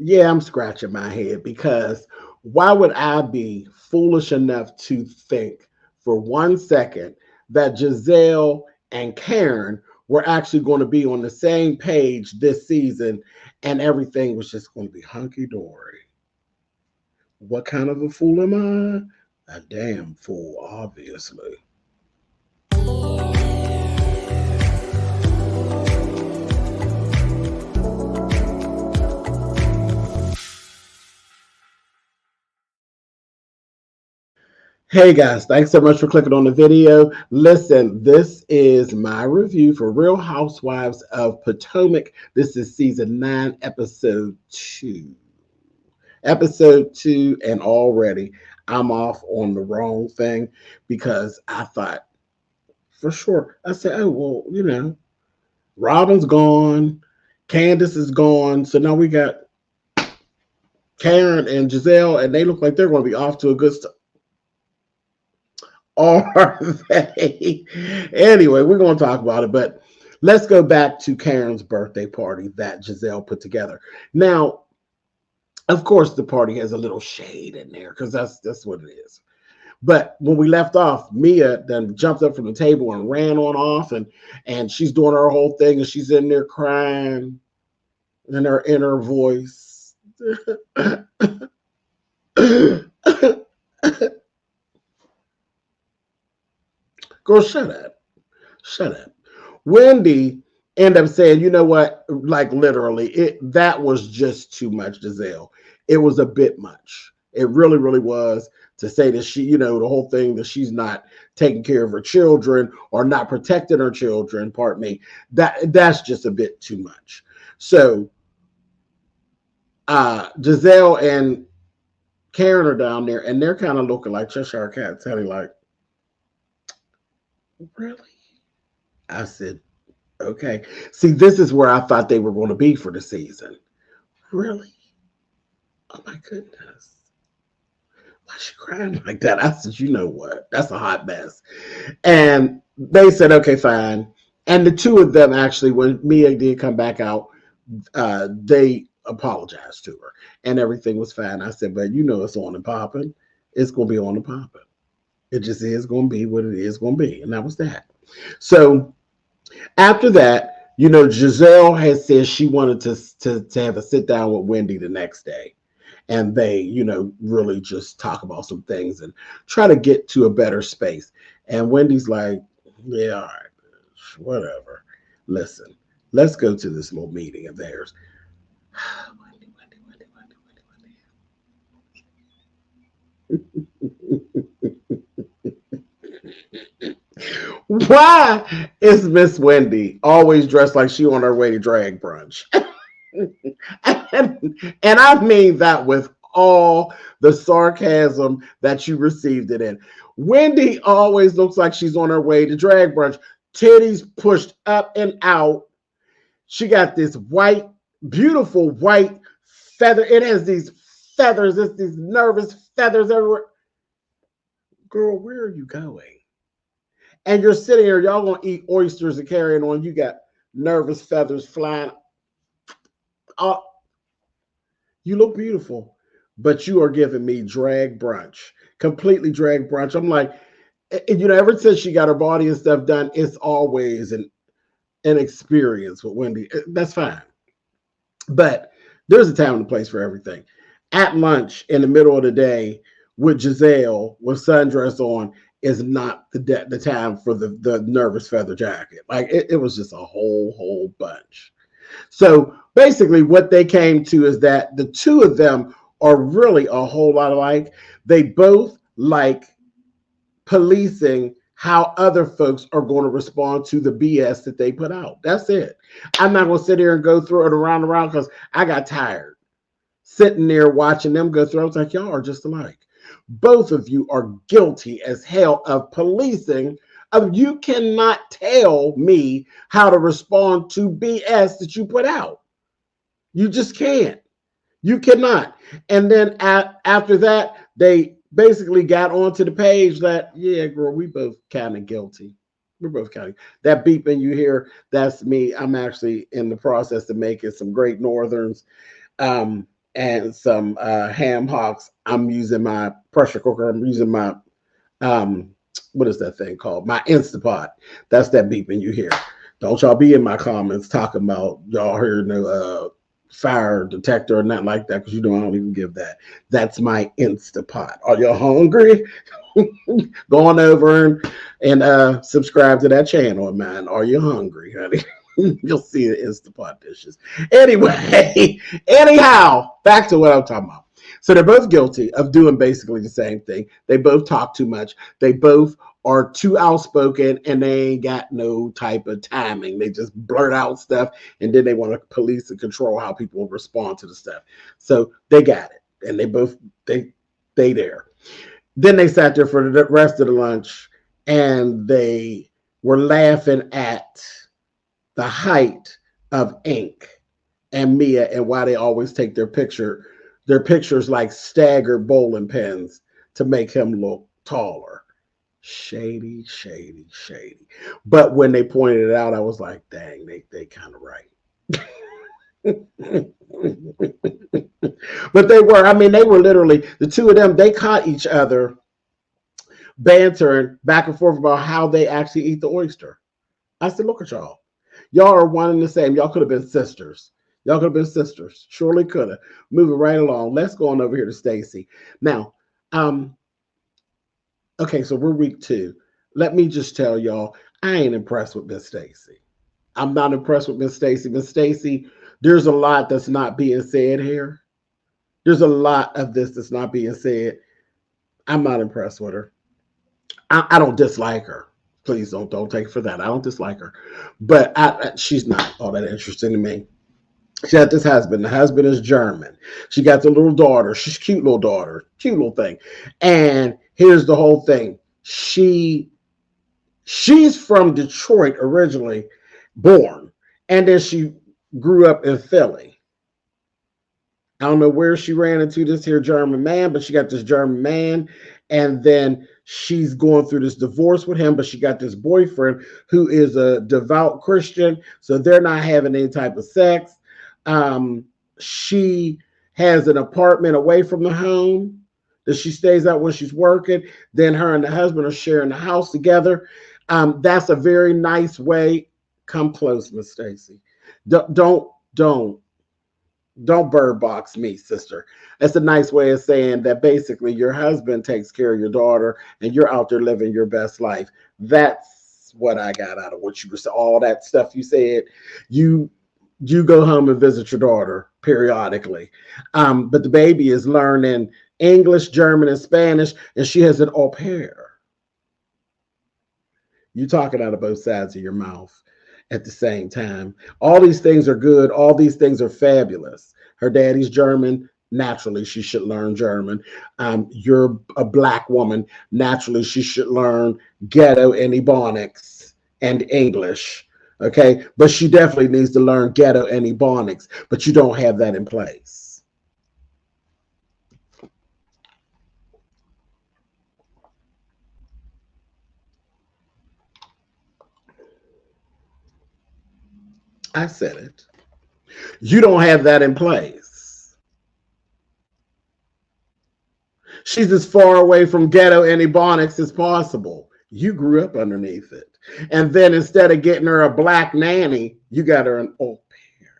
Yeah, I'm scratching my head because why would I be foolish enough to think for 1 second that Giselle and Karen were actually going to be on the same page this season and everything was just going to be hunky dory? What kind of a fool am I? A damn fool, obviously. Hey guys, thanks so much for clicking on the video. Listen, this is my review for Real Housewives of Potomac. This is season 9, episode 2. Episode 2, and already I'm off on the wrong thing because I thought for sure. I said, oh, well, Robin's gone, Candace is gone. So now we got Karen and Giselle, and they look like they're going to be off to a good start. Are they? Anyway, we're going to talk about it, but let's go back to Karen's birthday party that Giselle put together. Now, of course, the party has a little shade in there because that's what it is. But when we left off, Mia then jumped up from the table and ran on off, and she's doing her whole thing, and she's in there crying in her inner voice. Girl, shut up. Shut up. Wendy ended up saying, you know what? Like literally, that was just too much, Giselle. It was a bit much. It really, really was to say that she, the whole thing that she's not taking care of her children or not protecting her children, pardon me, that's just a bit too much. So Giselle and Karen are down there and they're kind of looking like Cheshire Cat, telling like, really? I said, okay. See, this is where I thought they were going to be for the season. Really? Oh my goodness. Why is she crying like that? I said, you know what? That's a hot mess. And they said, okay, fine. And the two of them actually, when Mia did come back out, they apologized to her and everything was fine. I said, but it's on and popping. It's going to be on and popping. It just is going to be what it is going to be. And that was that. So after that, Giselle has said she wanted to have a sit down with Wendy the next day. And they, really just talk about some things and try to get to a better space. And Wendy's like, yeah, all right, bitch, whatever. Listen, let's go to this little meeting of theirs. Why is Miss Wendy always dressed like she on her way to drag brunch? and I mean that with all the sarcasm that you received it in. Wendy always looks like she's on her way to drag brunch. Titties pushed up and out. She got this white, beautiful white feather. It has these feathers. It's these nervous feathers everywhere. Girl, where are you going? And you're sitting here, y'all gonna eat oysters and carrying on. You got nervous feathers flying. Oh, you look beautiful, but you are giving me drag brunch, completely drag brunch. I'm like, ever since she got her body and stuff done, it's always an experience with Wendy. That's fine. But there's a time and a place for everything. At lunch in the middle of the day with Giselle with sundress on is not the time for the nervous feather jacket. Like it was just a whole bunch. So basically what they came to is that the two of them are really a whole lot alike. They both like policing how other folks are going to respond to the BS that they put out. That's it. I'm not going to sit here and go through it around because I got tired sitting there watching them go through. I was like, y'all are just alike. Both of you are guilty as hell of policing. You cannot tell me how to respond to BS that you put out. You just can't. You cannot. And then after that, they basically got onto the page that, yeah, girl, we both kind of guilty. We're both kind of that beeping you hear. That's me. I'm actually in the process of making some Great Northerns. And and some ham hocks. I'm using my pressure cooker. I'm using my what is that thing called? My Instapot. That's that beeping you hear. Don't y'all be in my comments talking about y'all heard no fire detector or nothing like that, because you know I don't even give that. That's my Instapot. Are you hungry? Go on over and subscribe to that channel of mine. Are you hungry, honey? You'll see the Instapot dishes. Anyway, anyhow, back to what I'm talking about. So they're both guilty of doing basically the same thing. They both talk too much. They both are too outspoken, and they ain't got no type of timing. They just blurt out stuff, and then they want to police and control how people respond to the stuff. So they got it, and they there. Then they sat there for the rest of the lunch, and they were laughing at the height of Ink and Mia, and why they always take their pictures like staggered bowling pins to make him look taller. Shady. But when they pointed it out, I was like, dang, they kind of right. But they were literally, the two of them, they caught each other bantering back and forth about how they actually eat the oyster. I said, look at y'all. Y'all are one and the same. Y'all could have been sisters. Surely could have. Moving right along. Let's go on over here to Stacy. Now, okay, so we're week 2. Let me just tell y'all, I ain't impressed with Miss Stacy. I'm not impressed with Miss Stacy. Miss Stacy, there's a lot that's not being said here. There's a lot of this that's not being said. I'm not impressed with her. I don't dislike her. Please don't take it for that. I don't dislike her. But she's not all that interesting to me. She had this husband. The husband is German. She got the little daughter. She's a cute little daughter. Cute little thing. And here's the whole thing. She's from Detroit originally, born. And then she grew up in Philly. I don't know where she ran into this here German man, but she got this German man. And then she's going through this divorce with him, but she got this boyfriend who is a devout Christian. So they're not having any type of sex. She has an apartment away from the home that she stays at when she's working. Then her and the husband are sharing the house together. That's a very nice way. Come close, Miss Stacy. Don't bird box me, sister. That's a nice way of saying that basically your husband takes care of your daughter and you're out there living your best life. That's what I got out of what you were saying. All that stuff you said. You go home and visit your daughter periodically. But the baby is learning English, German, and Spanish, and she has an au pair. You talking out of both sides of your mouth at the same time. All these things are good. All these things are fabulous. Her daddy's German. Naturally, she should learn German. You're a Black woman. Naturally, she should learn ghetto and Ebonics and English. Okay, but she definitely needs to learn ghetto and Ebonics, but you don't have that in place. I said it. You don't have that in place. She's as far away from ghetto and Ebonics as possible. You grew up underneath it. And then instead of getting her a Black nanny, you got her an au pair.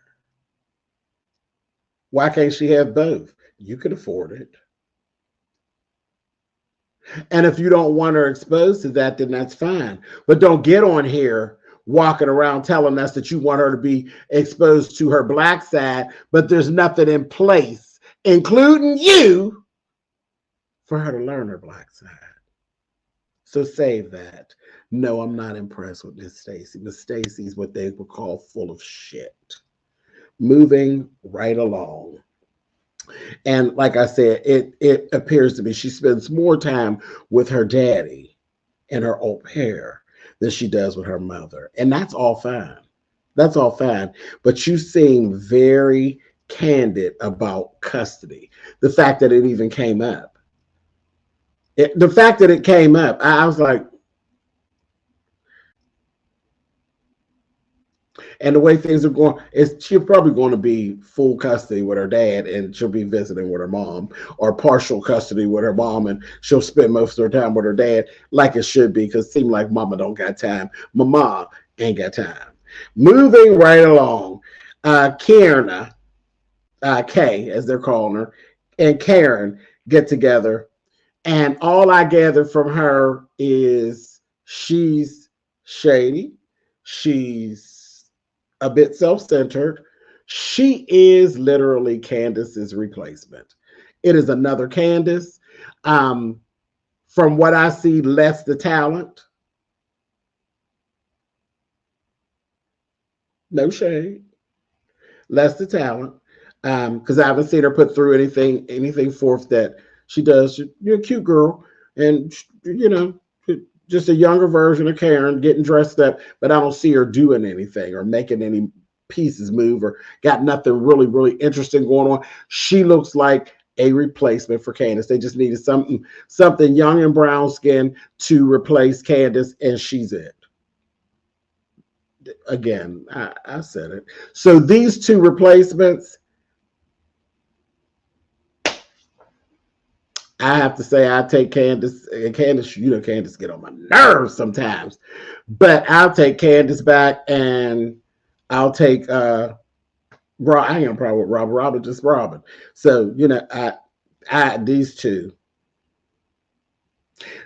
Why can't she have both? You could afford it. And if you don't want her exposed to that, then that's fine. But don't get on here walking around telling us that you want her to be exposed to her Black side, but there's nothing in place, including you, for her to learn her Black side. So save that. No, I'm not impressed with Miss Stacy. Miss Stacy's what they would call full of shit. Moving right along. And like I said, it appears to be she spends more time with her daddy and her au pair than she does with her mother. And that's all fine. That's all fine. But you seem very candid about custody. The fact that it even came up. The fact that it came up, I was like, And the way things are going, is she's probably going to be full custody with her dad, and she'll be visiting with her mom, or partial custody with her mom, and she'll spend most of her time with her dad, like it should be, because it seems like mama don't got time. Mama ain't got time. Moving right along, Karen, Kay, as they're calling her, and Karen get together. And all I gather from her is she's shady. She's a bit self-centered. She is literally Candace's replacement. It is another Candace. From what I see, less the talent. No shade. Less the talent. Because I haven't seen her put through anything forth that she does. You're a cute girl, and just a younger version of Karen getting dressed up, but I don't see her doing anything or making any pieces move or got nothing really, really interesting going on. She looks like a replacement for Candace. They just needed something young and brown skin to replace Candace, and she's it. Again, I said it. So these two replacements, I have to say I take Candace. And Candace, Candace get on my nerves sometimes. But I'll take Candace back, and I'll take I ain't got a problem with Robin. Robin just Robin. So, I these two.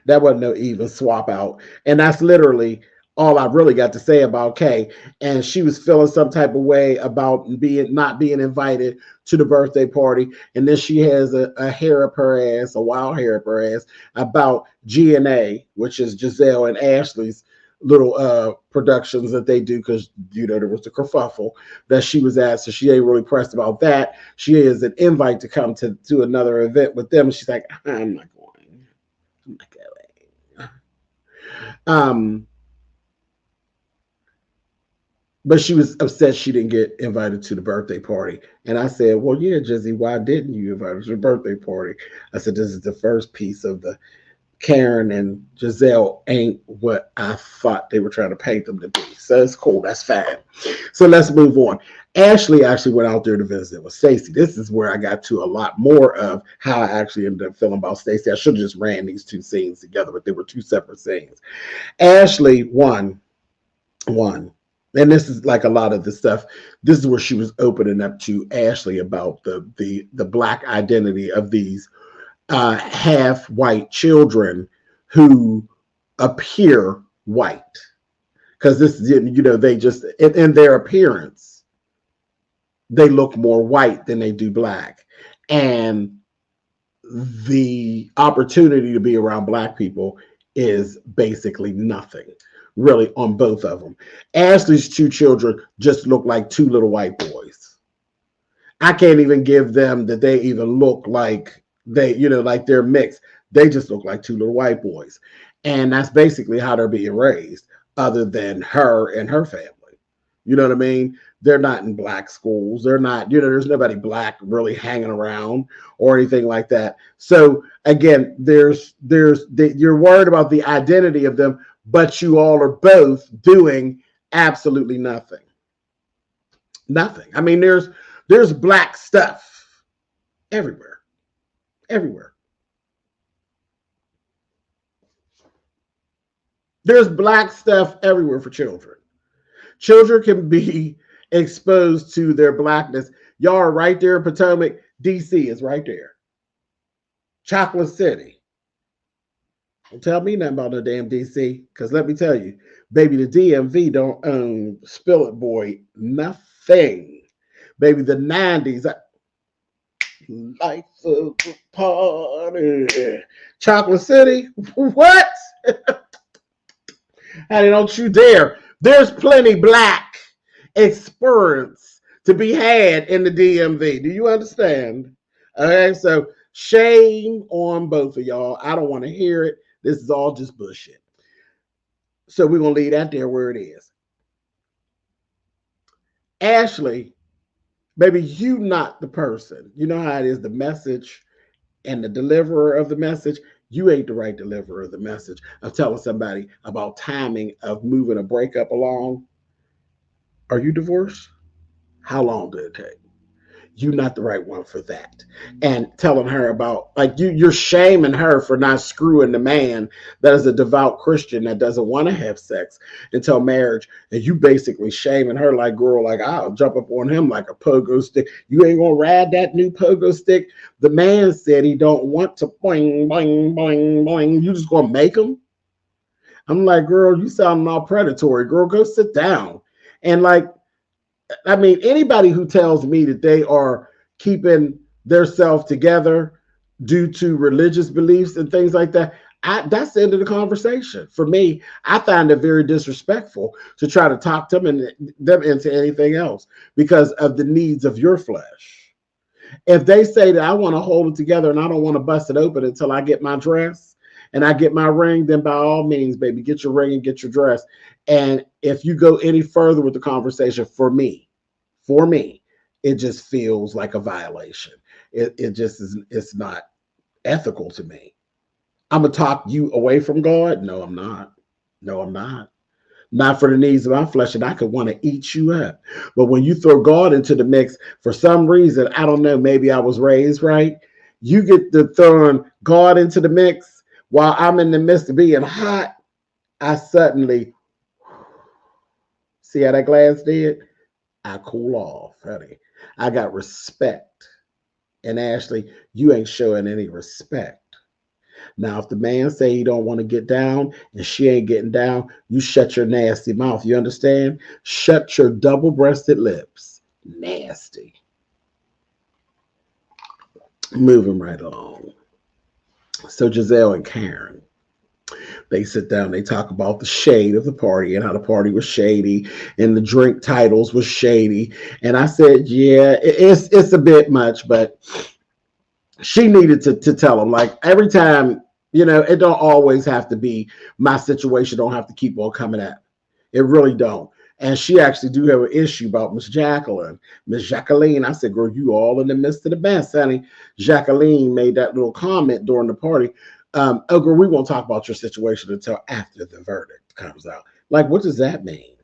That wasn't no even swap out. And that's literally all I really got to say about Kay. And she was feeling some type of way about not being invited to the birthday party. And then she has a hair up her ass, a wild hair up her ass, about G&A, which is Giselle and Ashley's little productions that they do, because there was the kerfuffle that she was at, so she ain't really pressed about that. She is an invite to come to another event with them. She's like, I'm not going. I'm not going. But she was upset she didn't get invited to the birthday party. And I said, well, yeah, Jizzy, why didn't you invite her to the birthday party? I said, this is the first piece of the Karen and Giselle ain't what I thought they were trying to paint them to be. So it's cool. That's fine. So let's move on. Ashley actually went out there to visit with Stacey. This is where I got to a lot more of how I actually ended up feeling about Stacey. I should have just ran these two scenes together, but they were two separate scenes. Ashley won. And this is like a lot of the stuff. This is where she was opening up to Ashley about the Black identity of these half white children who appear white, because this is, they just in their appearance, they look more white than they do black, and the opportunity to be around Black people is basically nothing really on both of them. Ashley's two children just look like two little white boys. I can't even give them that they even look like like they're mixed. They just look like two little white boys. And that's basically how they're being raised, other than her and her family. You know what I mean? They're not in Black schools. They're not, there's nobody Black really hanging around or anything like that. So again, you're worried about the identity of them, but you all are both doing absolutely nothing. Nothing. I mean, there's Black stuff everywhere. Everywhere. There's Black stuff everywhere for children. Children can be exposed to their Blackness. Y'all are right there in Potomac. DC is right there. Chocolate City. Don't tell me nothing about no damn DC, because let me tell you, baby, the DMV don't own Spillitboy nothing. Baby, the 90s, life of a party. Chocolate City, what? Honey, don't you dare. There's plenty Black experience to be had in the DMV. Do you understand? Okay, so shame on both of y'all. I don't want to hear it. This is all just bullshit. So we're going to leave that there where it is. Ashley, baby, you not the person. You know how it is, the message and the deliverer of the message. You ain't the right deliverer of the message of telling somebody about timing of moving a breakup along. Are you divorced? How long did it take? You're not the right one for that. And telling her about, like, you're shaming her for not screwing the man that is a devout Christian that doesn't want to have sex until marriage. And you basically shaming her like, girl, like, I'll jump up on him like a pogo stick. You ain't gonna ride that new pogo stick. The man said he don't want to boing, boing, boing, boing. You just gonna make him? I'm like, girl, you sound all predatory. Girl, go sit down. And like, I mean, anybody who tells me that they are keeping their self together due to religious beliefs and things like that, that's the end of the conversation. For me, I find it very disrespectful to try to talk them into anything else because of the needs of your flesh. If they say that I want to hold it together and I don't want to bust it open until I get my dress and I get my ring, then by all means, baby, get your ring and get your dress. And if you go any further with the conversation, for me, it just feels like a violation. It just is, it's not ethical to me. I'm gonna talk you away from God. No, I'm not. No, I'm not. Not for the needs of my flesh, and I could want to eat you up. But when you throw God into the mix, for some reason, I don't know, maybe I was raised right. You get to throwing God into the mix while I'm in the midst of being hot. I suddenly see how that glass did. I cool off, honey. I got respect. And Ashley, you ain't showing any respect. Now, if the man say he don't want to get down and she ain't getting down, you shut your nasty mouth. You understand? Shut your double-breasted lips. Nasty. Moving right along. So Giselle and Karen, they sit down, they talk about the shade of the party and how the party was shady and the drink titles was shady. And I said, yeah, it's a bit much, but she needed to tell him, like, every time, it don't always have to be my situation, don't have to keep on coming at me. It really don't. And she actually do have an issue about Miss Jacqueline. Miss Jacqueline, I said, girl, you all in the midst of the mess, honey. Jacqueline made that little comment during the party. Oh, girl, we won't talk about your situation until after the verdict comes out. Like, what does that mean?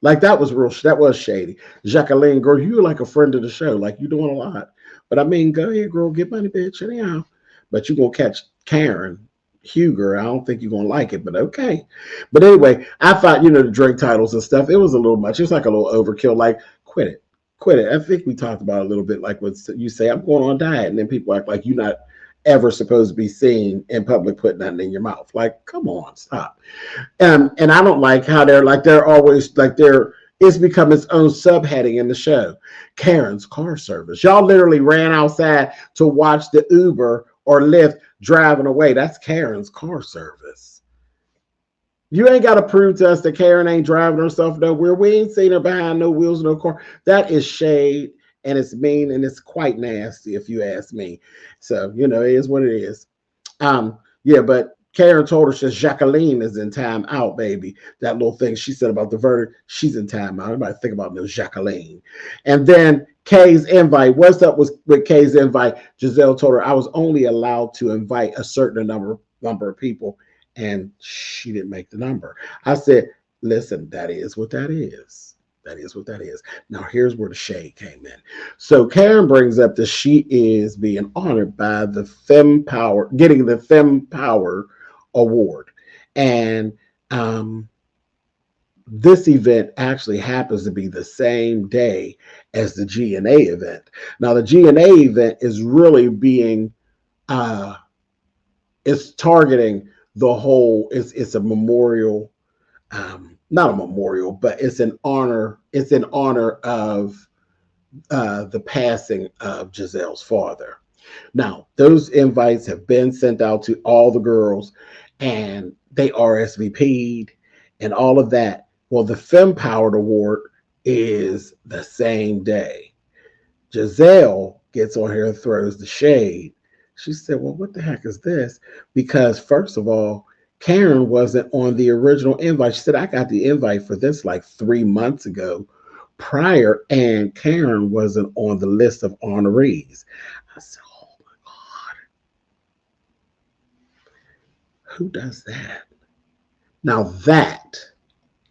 Like, that was shady. Jacqueline, girl, you like a friend of the show. Like, you doing a lot. But I mean, go ahead, girl, get money, bitch, anyhow. But you gonna catch Karen Huger. I don't think you're gonna like it, but okay. But anyway, I thought, the drink titles and stuff, it was a little much. It was like a little overkill. Like, quit it. Quit it. I think we talked about it a little bit, like when you say, I'm going on a diet, and then people act like you're not ever supposed to be seen in public putting nothing in your mouth. Like, come on, stop. And I don't like how they're always like it's become its own subheading in the show. Karen's car service. Y'all literally ran outside to watch the Uber or Lyft driving away. That's Karen's car service. You ain't got to prove to us that Karen ain't driving herself nowhere. We ain't seen her behind no wheels, no car. That is shade and it's mean and it's quite nasty if you ask me. So, it is what it is. Yeah, but Karen told her, says Jacqueline is in time out, baby. That little thing she said about the verdict, she's in time out. Everybody think about Miss Jacqueline. And then Kay's invite. What's up with Kay's invite? Giselle told her I was only allowed to invite a certain number of people, and she didn't make the number. I said, listen, that is what that is. That is what that is. Now, here's where the shade came in. So Karen brings up that she is being honored by the Fem Power, getting the Fem Power Award. And this event actually happens to be the same day as the GNA event. Now, the GNA event is really being, it's targeting the whole, it's a memorial, not a memorial, but it's in honor of the passing of Giselle's father. Now, those invites have been sent out to all the girls and they RSVP'd and all of that. Well, the Fem Powered Award is the same day. Giselle gets on here and throws the shade. She said, well, what the heck is this? Because first of all, Karen wasn't on the original invite. She said, I got the invite for this like 3 months ago prior, and Karen wasn't on the list of honorees. I said, oh my God, who does that? Now that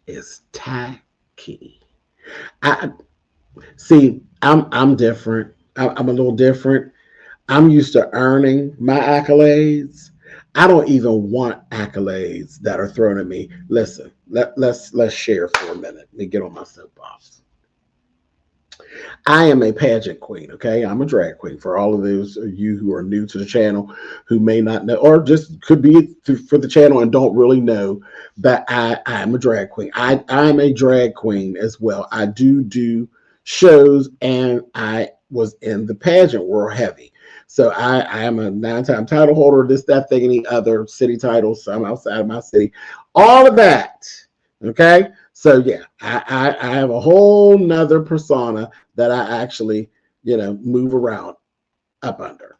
is tacky. I see. I'm different. I'm a little different. I'm used to earning my accolades. I don't even want accolades that are thrown at me. Listen, let's share for a minute. Let me get on my soapbox. I am a pageant queen, okay? I'm a drag queen. For all of those of you who are new to the channel, who may not know, or just could be for the channel and don't really know that I'm a drag queen. I'm a drag queen as well. I do shows, and I was in the pageant world heavy. So I am a 9-time title holder, this, that, thing, any other city titles, some outside of my city. All of that, okay? So yeah, I have a whole nother persona that I actually, move around up under.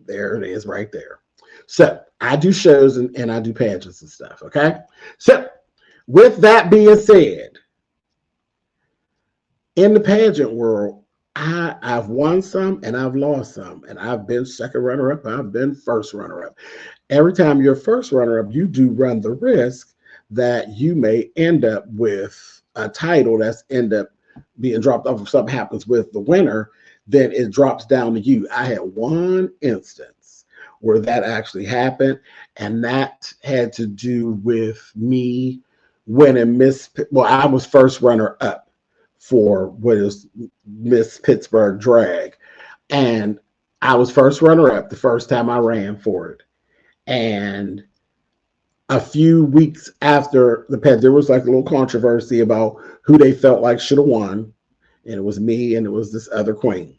There it is right there. So I do shows and I do pageants and stuff. Okay. So with that being said, in the pageant world, I've won some and I've lost some. And I've been second runner up. I've been first runner up. Every time you're first runner up, you do run the risk that you may end up with a title that's end up being dropped off. If something happens with the winner, then it drops down to you. I had one instance where that actually happened, and that had to do with me winning I was first runner up for what is Miss Pittsburgh Drag, and I was first runner up the first time I ran for it. And a few weeks after the pet, there was like a little controversy about who they felt like should have won. And it was me and it was this other queen.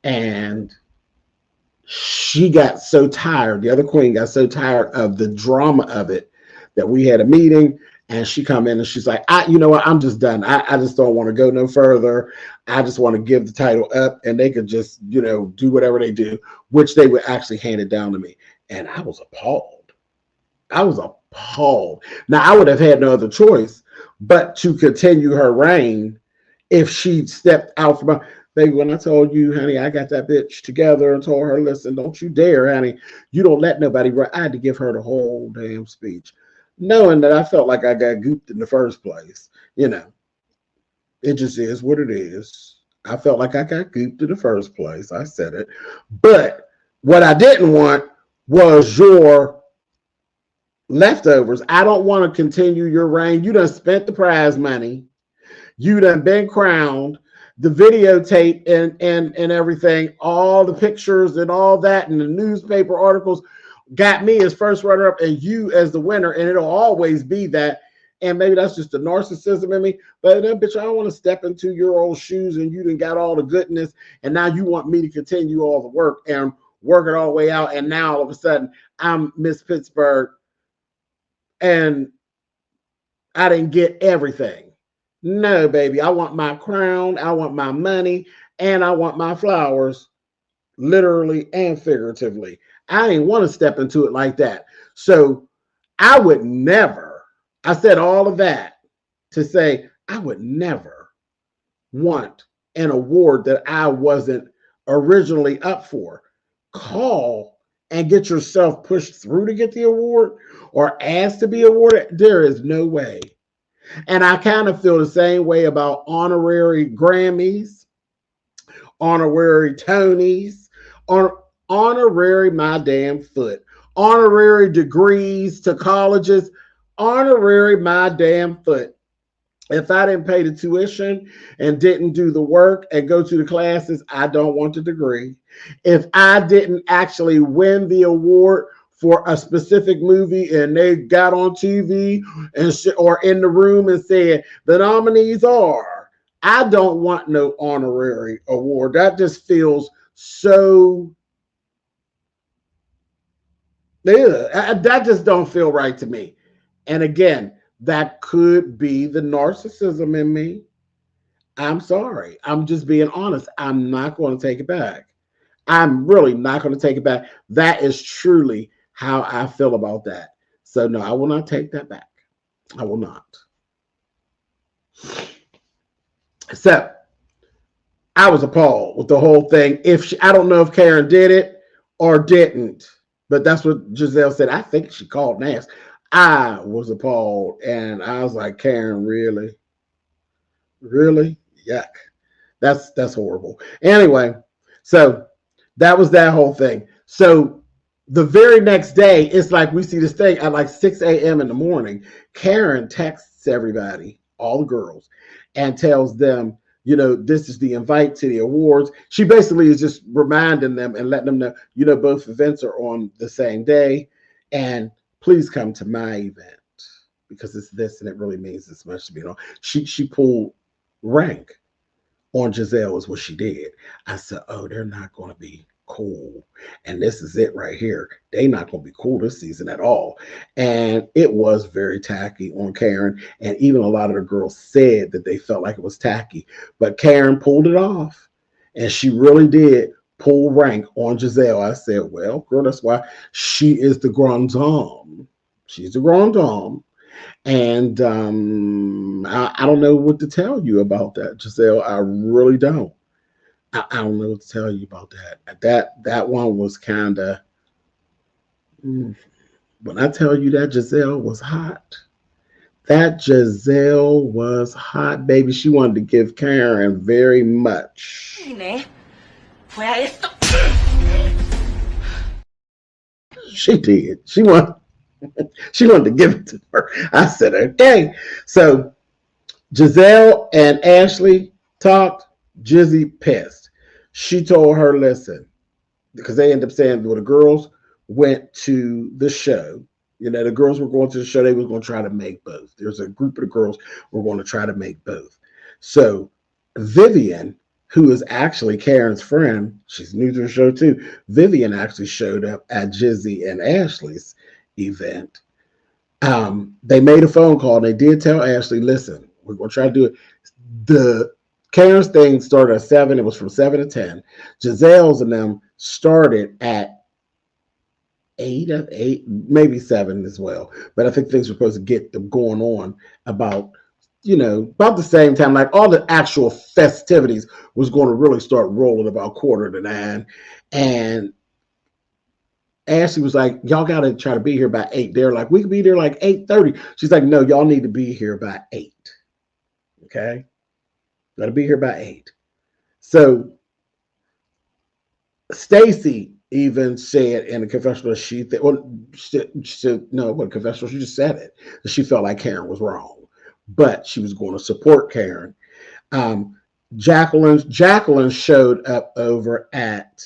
And she got so tired, the other queen got so tired of the drama of it, that we had a meeting, and she come in and she's like, you know what, I'm just done. I just don't want to go no further. I just want to give the title up and they could just, do whatever they do, which they would actually hand it down to me. And I was appalled. I was appalled. Now, I would have had no other choice but to continue her reign if she stepped out from my baby. When I told you, honey, I got that bitch together and told her, listen, don't you dare, honey. You don't let nobody run. I had to give her the whole damn speech, knowing that I felt like I got gooped in the first place. It just is what it is. I felt like I got gooped in the first place. I said it. But what I didn't want was your leftovers. I don't want to continue your reign. You done spent the prize money. You done been crowned. The videotape and everything, all the pictures and all that, and the newspaper articles got me as first runner up and you as the winner, and it'll always be that. And maybe that's just the narcissism in me, but then, bitch, I don't want to step into your old shoes, and you done got all the goodness, and now you want me to continue all the work and work it all the way out, and now all of a sudden I'm Miss Pittsburgh and I didn't get everything. No, baby, I want my crown, I want my money, and I want my flowers, literally and figuratively. I didn't want to step into it like that. So I would never, I said all of that to say I would never want an award that I wasn't originally up for. Call and get yourself pushed through to get the award or asked to be awarded. There is no way. And I kind of feel the same way about honorary Grammys, honorary Tonys, honorary my damn foot, honorary degrees to colleges, honorary my damn foot. If I didn't pay the tuition and didn't do the work and go to the classes, I don't want the degree. If I didn't actually win the award for a specific movie and they got on TV or in the room and said the nominees are, I don't want no honorary award. That just feels so, that just don't feel right to me. And again, that could be the narcissism in me. I'm sorry. I'm just being honest. I'm not going to take it back. I'm really not going to take it back. That is truly how I feel about that. So no, I will not take that back. I will not. So I was appalled with the whole thing. I don't know if Karen did it or didn't, but that's what Giselle said. I think she called and asked. I was appalled, and I was like, Karen, really? Really? Yuck. That's horrible. Anyway, so that was that whole thing. So the very next day, it's like we see this thing at like 6 a.m. in the morning. Karen texts everybody, all the girls, and tells them, this is the invite to the awards. She basically is just reminding them and letting them know, both events are on the same day. And please come to my event because it's this and it really means this much to me. She pulled rank on Giselle is what she did. I said, oh, they're not going to be cool. And this is it right here. They not going to be cool this season at all. And it was very tacky on Karen. And even a lot of the girls said that they felt like it was tacky. But Karen pulled it off. And she really did pull rank on Giselle. I said, well, girl, that's why she is the grande dame. She's the grande dame. And I don't know what to tell you about that, Giselle. I really don't. I don't know what to tell you about that. That one was kind of. When I tell you that Giselle was hot, that Giselle was hot, baby. She wanted to give Karen very much. She did. She wanted to give it to her. I said, okay. So Giselle and Ashley talked. Jizzy pissed. She told her, listen, because they ended up saying, well, the girls went to the show. The girls were going to the show. They were going to try to make both. There's a group of the girls were going to try to make both. So Vivian, who is actually Karen's friend, she's new to the show too. Vivian actually showed up at Jizzy and Ashley's event. They made a phone call. They did tell Ashley, listen, we're going to try to do it. The Karen's thing started at 7. It was from 7 to 10. Giselle's and them started at 8, maybe 7 as well. But I think things were supposed to get them going on about the same time. Like all the actual festivities was going to really start rolling about 8:45. And Ashley was like, y'all got to try to be here by 8. They're like, we could be there like 8:30. She's like, no, y'all need to be here by 8. Okay? Got to be here by 8. So Stacy even said in a confessional what confessional? She just said it. That she felt like Karen was wrong, but she was going to support Karen. Jacqueline showed up over at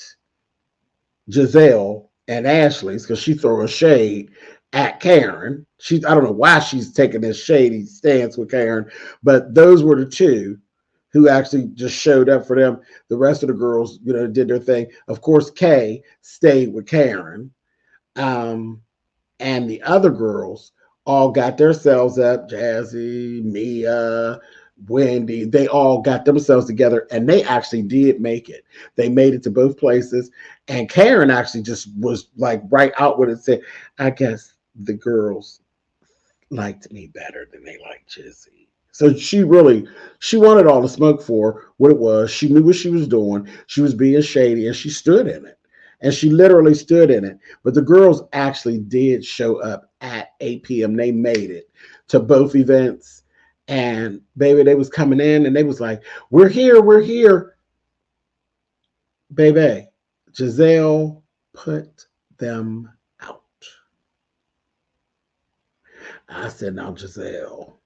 Giselle and Ashley's because she threw a shade at Karen. I don't know why she's taking this shady stance with Karen, but those were the two who actually just showed up for them. The rest of the girls, did their thing. Of course, Kay stayed with Karen. And the other girls all got themselves up. Jazzy, Mia, Wendy, they all got themselves together and they actually did make it. They made it to both places. And Karen actually just was like right out with it, said, I guess the girls liked me better than they liked Jizzy. So she wanted all the smoke for what it was. She knew what she was doing. She was being shady and she stood in it. And she literally stood in it. But the girls actually did show up at 8 p.m. They made it to both events. And baby, they was coming in and they was like, we're here. Baby, Giselle put them out. I said, now Giselle,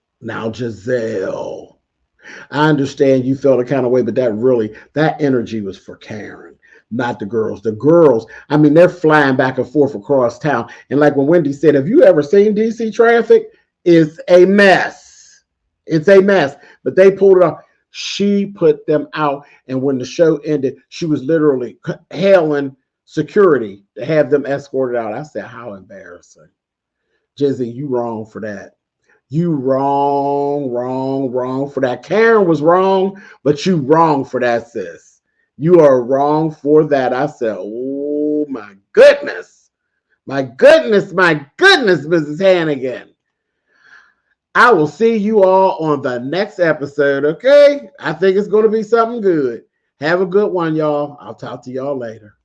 I understand you felt a kind of way, but that energy was for Karen, not the girls. The girls, I mean, they're flying back and forth across town. And like when Wendy said, have you ever seen DC traffic? It's a mess. It's a mess. But they pulled it off. She put them out. And when the show ended, she was literally hailing security to have them escorted out. I said, how embarrassing. Jizzy, you wrong for that. You wrong for that. Karen was wrong, but you wrong for that, sis. You are wrong for that. I said, oh my goodness, Mrs. Hannigan. I will see you all on the next episode, okay? I think it's going to be something good. Have a good one, y'all. I'll talk to y'all later.